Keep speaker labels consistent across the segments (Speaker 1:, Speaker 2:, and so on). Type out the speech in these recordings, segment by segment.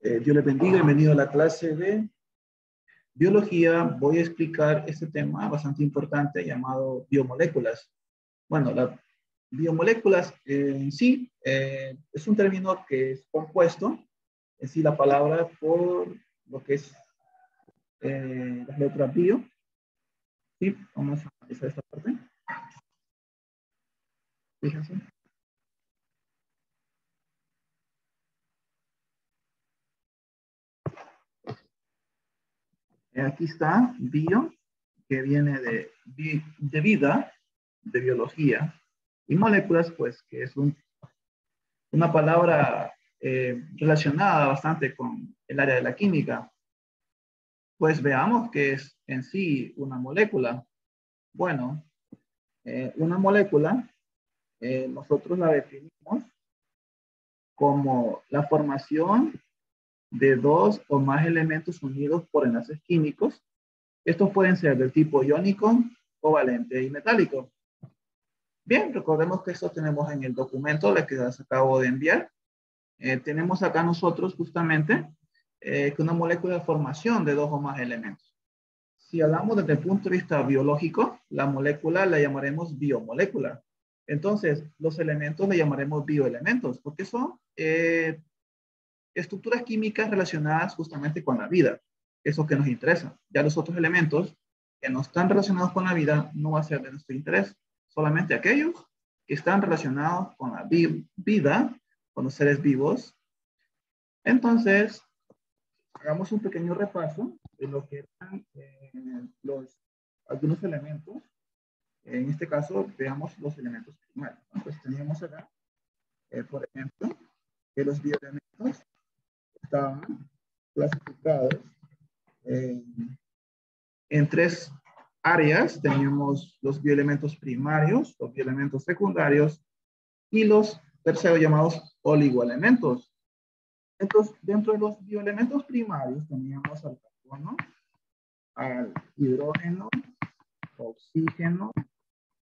Speaker 1: Dios les bendiga, bienvenido a la clase de biología. Voy a explicar este tema bastante importante llamado biomoléculas. Bueno, las biomoléculas en sí es un término que es compuesto, en sí la palabra por lo que es las letras bio. Sí, vamos a analizar esta parte. Fíjense. Aquí está bio, que viene de vida, de biología, y moléculas, pues, que es una palabra relacionada bastante con el área de la química. Pues veamos qué es en sí una molécula. Bueno, una molécula nosotros la definimos como la formación de dos o más elementos unidos por enlaces químicos. Estos pueden ser del tipo iónico, covalente y metálico. Bien, recordemos que esto tenemos en el documento que les acabo de enviar. Tenemos acá nosotros justamente que una molécula de formación de dos o más elementos. Si hablamos desde el punto de vista biológico, la molécula la llamaremos biomolécula. Entonces, los elementos le llamaremos bioelementos, porque son estructuras químicas relacionadas justamente con la vida. Eso que nos interesa. Ya los otros elementos que no están relacionados con la vida no va a ser de nuestro interés. Solamente aquellos que están relacionados con la vida, con los seres vivos. Entonces, hagamos un pequeño repaso de lo que eran algunos elementos. En este caso, veamos los elementos primarios. Entonces, teníamos acá, por ejemplo, que los bioelementos estaban clasificados en tres áreas. Teníamos los bioelementos primarios, los bioelementos secundarios y los terceros llamados oligoelementos. Entonces, dentro de los bioelementos primarios teníamos al carbono, al hidrógeno, oxígeno,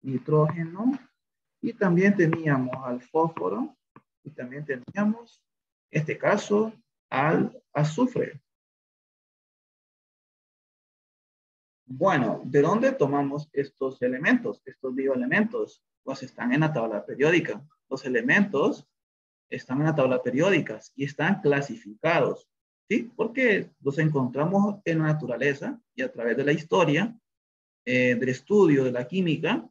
Speaker 1: nitrógeno, y también teníamos al fósforo, y también teníamos, en este caso, al azufre. Bueno, ¿de dónde tomamos estos elementos, estos bioelementos? Pues están en la tabla periódica. Los elementos están en la tabla periódica y están clasificados, ¿sí? Porque los encontramos en la naturaleza y a través de la historia, del estudio de la química,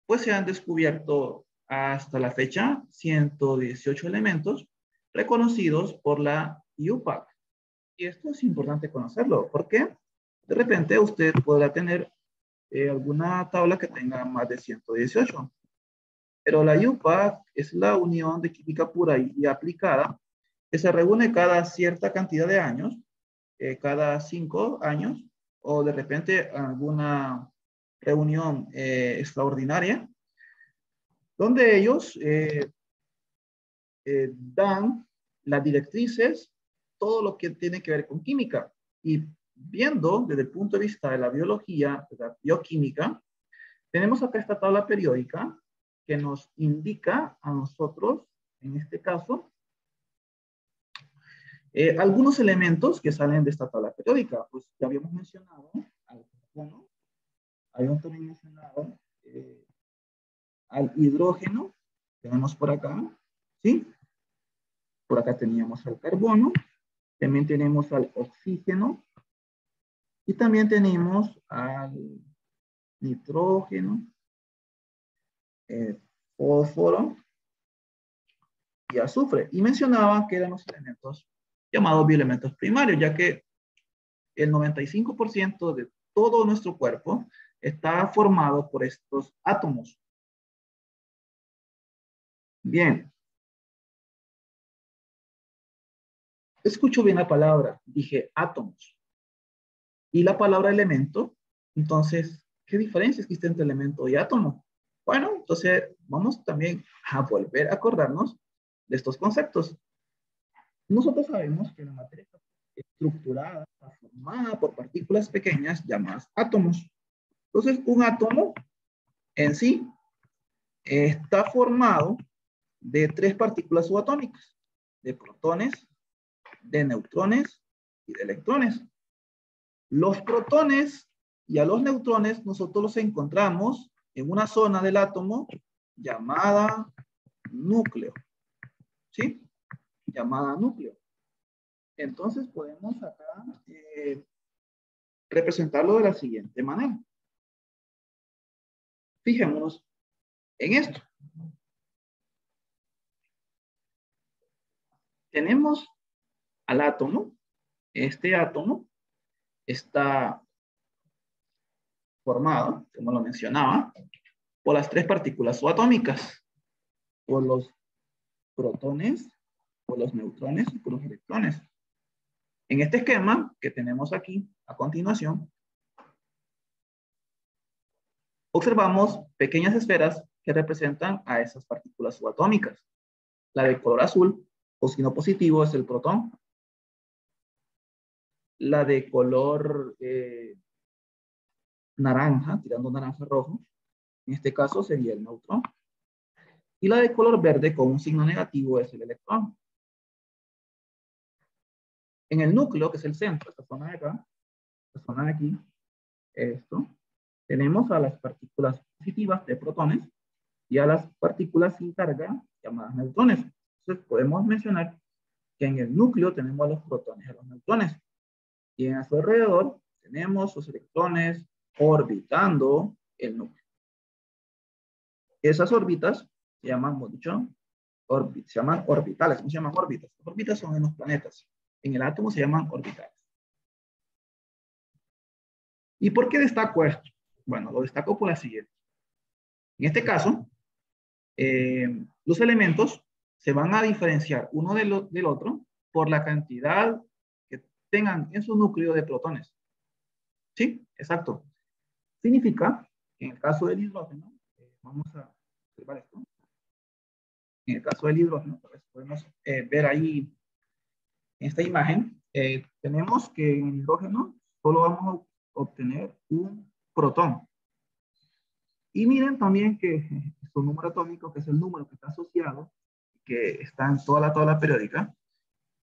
Speaker 1: pues se han descubierto hasta la fecha 118 elementos reconocidos por la IUPAC. Y esto es importante conocerlo, porque de repente usted podrá tener alguna tabla que tenga más de 118. Pero la IUPAC es la Unión de Química Pura y Aplicada, que se reúne cada cierta cantidad de años, cada 5 años, o de repente alguna reunión extraordinaria, donde ellos dan las directrices, todo lo que tiene que ver con química. Y viendo desde el punto de vista de la biología, de la bioquímica, tenemos acá esta tabla periódica que nos indica a nosotros, en este caso, algunos elementos que salen de esta tabla periódica. Pues ya habíamos mencionado al carbono, habíamos también mencionado al hidrógeno, tenemos por acá, ¿sí? Por acá teníamos al carbono, también tenemos al oxígeno y también tenemos al nitrógeno, fósforo y azufre. Y mencionaba que eran los elementos llamados bioelementos primarios, ya que el 95% de todo nuestro cuerpo está formado por estos átomos. Bien. Escucho bien la palabra, dije átomos. Y la palabra elemento, entonces, ¿qué diferencia existe entre elemento y átomo? Bueno, entonces vamos también a volver a acordarnos de estos conceptos. Nosotros sabemos que la materia está estructurada, está formada por partículas pequeñas llamadas átomos. Entonces, un átomo en sí está formado de tres partículas subatómicas, de protones, de neutrones y de electrones. Los protones y a los neutrones nosotros los encontramos en una zona del átomo llamada núcleo. ¿Sí? Llamada núcleo. Entonces podemos acá representarlo de la siguiente manera. Fijémonos en esto. Tenemos al átomo. Este átomo está formado, como lo mencionaba, por las tres partículas subatómicas, por los protones, por los neutrones y por los electrones. En este esquema que tenemos aquí a continuación, observamos pequeñas esferas que representan a esas partículas subatómicas. La de color azul, o signo positivo, es el protón. La de color naranja, tirando naranja rojo, en este caso sería el neutrón. Y la de color verde con un signo negativo es el electrón. En el núcleo, que es el centro, esta zona de acá, esta zona de aquí, esto, tenemos a las partículas positivas de protones y a las partículas sin carga llamadas neutrones. Entonces podemos mencionar que en el núcleo tenemos a los protones y a los neutrones. Y en su alrededor tenemos los electrones orbitando el núcleo. Esas órbitas se llaman, como he dicho, se llaman orbitales. ¿Cómo se llaman órbitas? Las órbitas son en los planetas. En el átomo se llaman orbitales. ¿Y por qué destaco esto? Bueno, lo destaco por la siguiente. En este caso, los elementos se van a diferenciar uno del otro por la cantidad que tengan en su núcleo de protones. ¿Sí? Exacto. Significa que en el caso del hidrógeno, vamos a observar esto. En el caso del hidrógeno, pues podemos ver ahí en esta imagen, tenemos que en el hidrógeno solo vamos a obtener un protón. Y miren también que su número atómico, que es el número que está asociado, que está en toda la tabla periódica,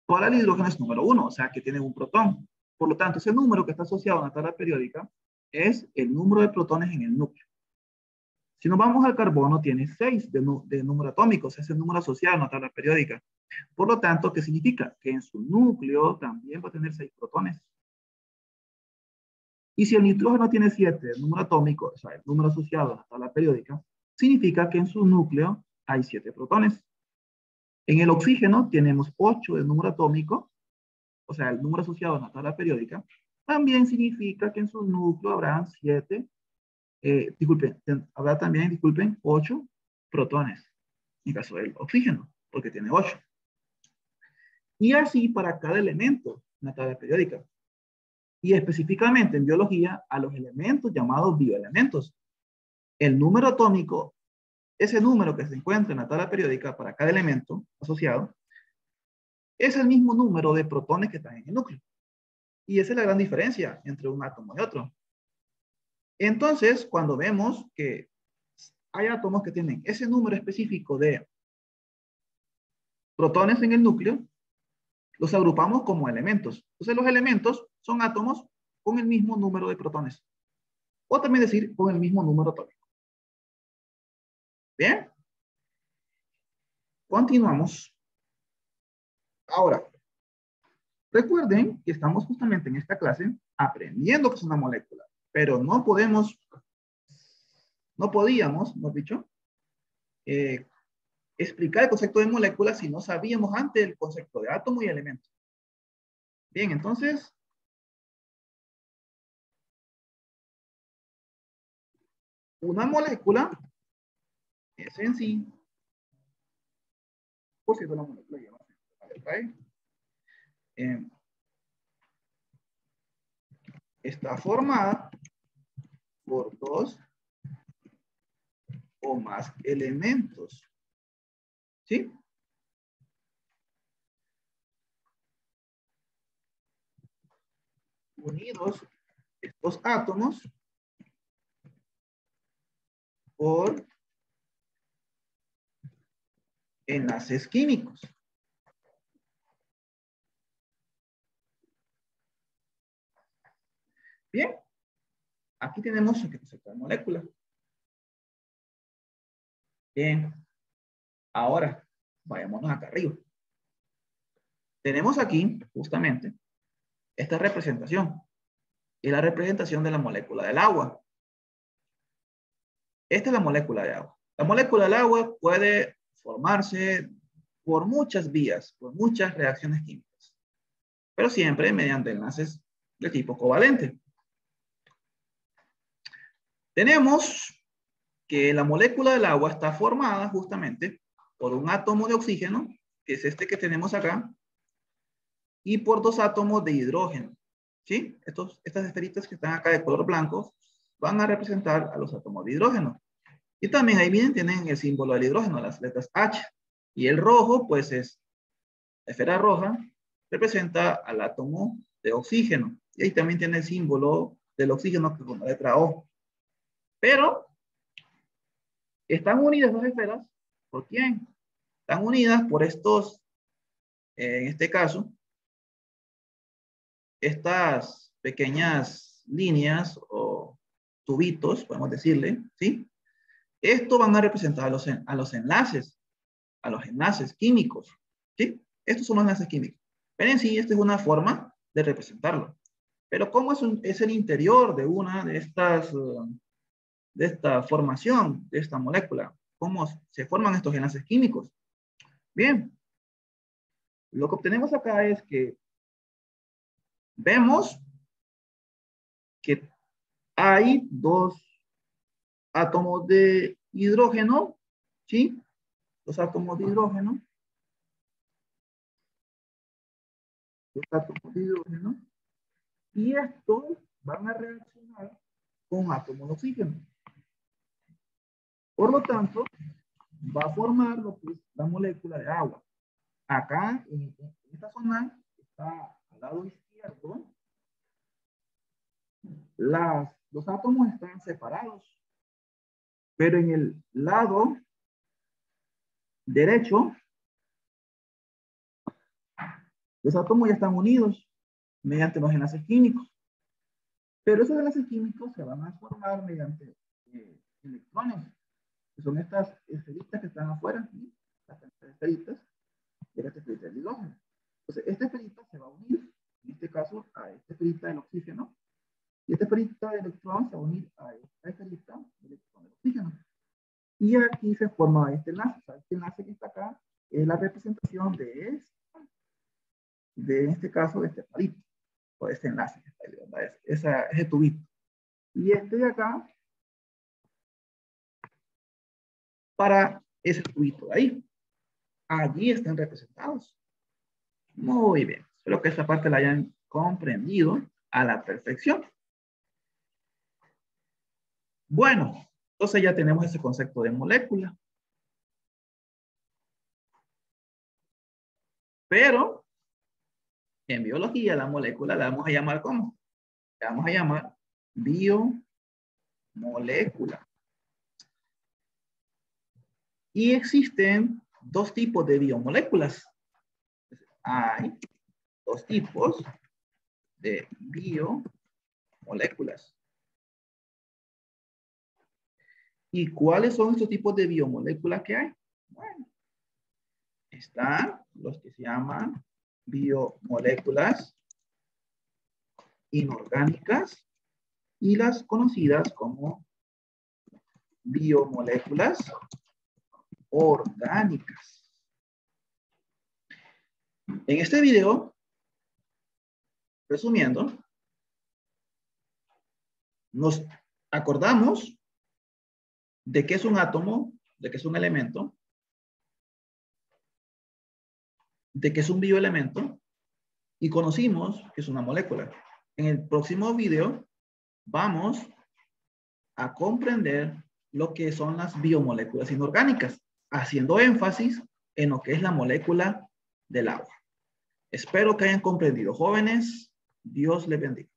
Speaker 1: toda el hidrógeno es número 1, o sea que tiene un protón. Por lo tanto, ese número que está asociado a la tabla periódica es el número de protones en el núcleo. Si nos vamos al carbono, tiene 6 de número atómico, es el número asociado a la tabla periódica. Por lo tanto, ¿qué significa? Que en su núcleo también va a tener 6 protones. Y si el nitrógeno tiene 7, el número atómico, o sea, el número asociado a la tabla periódica, significa que en su núcleo hay 7 protones. En el oxígeno tenemos 8 de número atómico, o sea, el número asociado a la tabla periódica, también significa que en su núcleo habrán 7, habrá también, disculpen, 8 protones, en caso del oxígeno, porque tiene 8. Y así para cada elemento en la tabla periódica. Y específicamente en biología a los elementos llamados bioelementos. El número atómico, ese número que se encuentra en la tabla periódica para cada elemento asociado, es el mismo número de protones que están en el núcleo. Y esa es la gran diferencia entre un átomo y otro. Entonces, cuando vemos que hay átomos que tienen ese número específico de protones en el núcleo, los agrupamos como elementos. Entonces, los elementos son átomos con el mismo número de protones. O también decir, con el mismo número atómico. Bien. Continuamos. Ahora, recuerden que estamos justamente en esta clase aprendiendo qué es una molécula, pero no podíamos, hemos dicho, explicar el concepto de molécula si no sabíamos antes el concepto de átomo y elemento. Bien, entonces, una molécula es en sí, por cierto, la molécula lleva está formada por 2 o más elementos. ¿Sí? Unidos estos átomos por enlaces químicos. Bien, aquí tenemos el concepto de molécula. Bien, ahora vayámonos acá arriba. Tenemos aquí justamente esta representación. Es la representación de la molécula del agua. Esta es la molécula de agua. La molécula del agua puede formarse por muchas vías, por muchas reacciones químicas, pero siempre mediante enlaces de tipo covalente. Tenemos que la molécula del agua está formada justamente por un átomo de oxígeno, que es este que tenemos acá, y por dos átomos de hidrógeno. ¿Sí? Estas esferitas que están acá de color blanco van a representar a los átomos de hidrógeno. Y también ahí vienen, tienen el símbolo del hidrógeno, las letras H. Y el rojo, pues es, la esfera roja, representa al átomo de oxígeno. Y ahí también tiene el símbolo del oxígeno con la letra O. Pero, ¿están unidas dos esferas? ¿Por quién? Están unidas por estos, en este caso, estas pequeñas líneas o tubitos, podemos decirle, ¿sí? Esto van a representar a los enlaces químicos, ¿sí? Estos son los enlaces químicos. Pero en sí, esta es una forma de representarlo. Pero ¿cómo es el interior de una de estas, de esta formación, de esta molécula? ¿Cómo se forman estos enlaces químicos? Bien, lo que obtenemos acá es que vemos que hay dos átomos de hidrógeno, ¿sí? Dos átomos de hidrógeno. Dos átomos de hidrógeno. Y estos van a reaccionar con átomos de oxígeno. Por lo tanto, va a formar lo que es la molécula de agua. Acá, en esta zona, está al lado izquierdo, los átomos están separados. Pero en el lado derecho, los átomos ya están unidos mediante los enlaces químicos. Pero esos enlaces químicos se van a formar mediante electrones, que son estas esferitas que están afuera, ¿sí? Estas esferitas, y esta esferita del hidrógeno. Entonces, esta esferita se va a unir, en este caso, a esta esferita del oxígeno, y esta esferita de electrón se va a unir a esta esferita de electrón del oxígeno. Y aquí se forma este enlace. O sea, este enlace que está acá es la representación de este caso, de este palito, o de este enlace que está ahí, ¿verdad? Ese tubito. Y este de acá, para ese tubito de ahí. Allí están representados. Muy bien. Espero que esta parte la hayan comprendido a la perfección. Bueno, entonces ya tenemos ese concepto de molécula. Pero en biología la molécula la vamos a llamar ¿cómo? La vamos a llamar biomolécula. Y existen dos tipos de biomoléculas. Hay dos tipos de biomoléculas. ¿Y cuáles son estos tipos de biomoléculas que hay? Bueno, están los que se llaman biomoléculas inorgánicas y las conocidas como biomoléculas orgánicas. En este video, resumiendo, nos acordamos de qué es un átomo, de qué es un elemento, de qué es un bioelemento y conocimos que es una molécula. En el próximo video vamos a comprender lo que son las biomoléculas inorgánicas, haciendo énfasis en lo que es la molécula del agua. Espero que hayan comprendido, jóvenes. Dios les bendiga.